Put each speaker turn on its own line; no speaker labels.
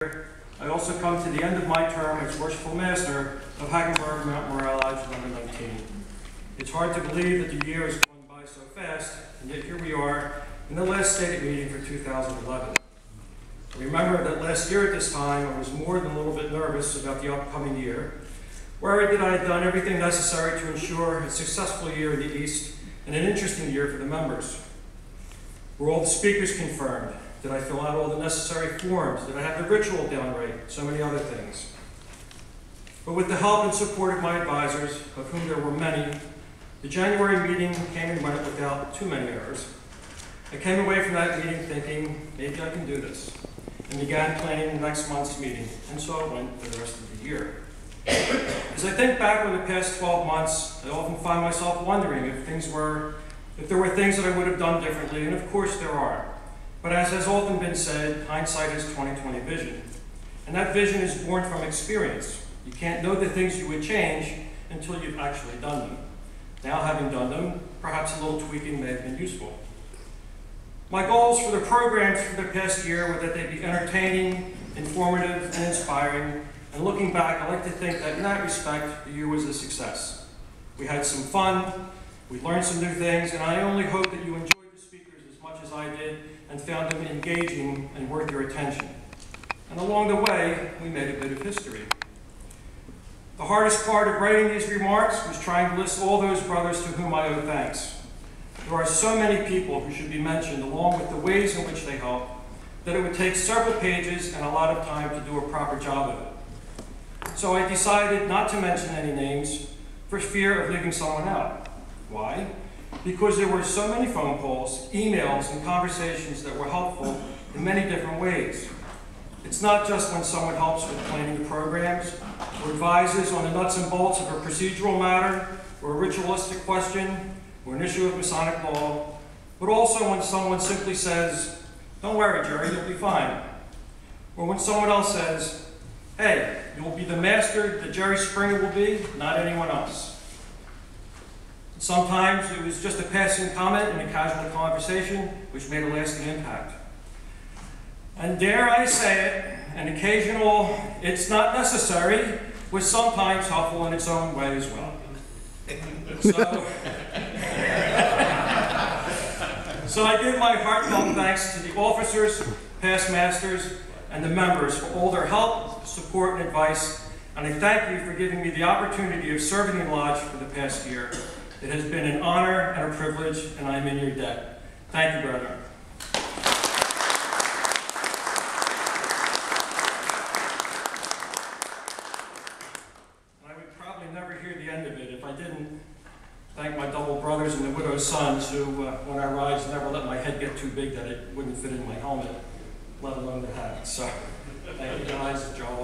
I also come to the end of my term as Worshipful Master of Hackenburg-Mt number 19. It's hard to believe that the year has gone by so fast, and yet here we are in the last stated meeting for 2011. I remember that last year at this time I was more than a little bit nervous about the upcoming year, worried that I had done everything necessary to ensure a successful year in the East and an interesting year for the members. Were all the speakers confirmed? Did I fill out all the necessary forms? Did I have the ritual down right? So many other things. But with the help and support of my advisors, of whom there were many, the January meeting came and went without too many errors. I came away from that meeting thinking, maybe I can do this, and began planning next month's meeting, and so it went for the rest of the year. As I think back over the past 12 months, I often find myself wondering if there were things that I would have done differently, and of course there are. But as has often been said, hindsight is 20/20 vision. And that vision is born from experience. You can't know the things you would change until you've actually done them. Now, having done them, perhaps a little tweaking may have been useful. My goals for the programs for the past year were that they be entertaining, informative, and inspiring. And looking back, I like to think that in that respect, the year was a success. We had some fun, we learned some new things, and I only hope that you enjoyed the speakers as much as I did and found them engaging and worth your attention. And along the way, we made a bit of history. The hardest part of writing these remarks was trying to list all those brothers to whom I owe thanks. There are so many people who should be mentioned, along with the ways in which they help, that it would take several pages and a lot of time to do a proper job of it. So I decided not to mention any names for fear of leaving someone out. Why? Because there were so many phone calls, emails, and conversations that were helpful in many different ways. It's not just when someone helps with planning the programs, or advises on the nuts and bolts of a procedural matter, or a ritualistic question, or an issue of Masonic law, but also when someone simply says, "Don't worry, Jerry, you'll be fine." Or when someone else says, "Hey, you'll be the master that Jerry Springer will be, not anyone else." Sometimes it was just a passing comment in a casual conversation, which made a lasting impact. And dare I say it, an occasional "it's not necessary" was sometimes helpful in its own way as well. So I give my heartfelt thanks to the officers, past masters, and the members for all their help, support, and advice, and I thank you for giving me the opportunity of serving the Lodge for the past year. It has been an honor and a privilege, and I am in your debt. Thank you, brethren. And I would probably never hear the end of it if I didn't thank my double brothers and the widow's sons who, when I rise, never let my head get too big that it wouldn't fit in my helmet, let alone the hat. So, thank you guys, Joe.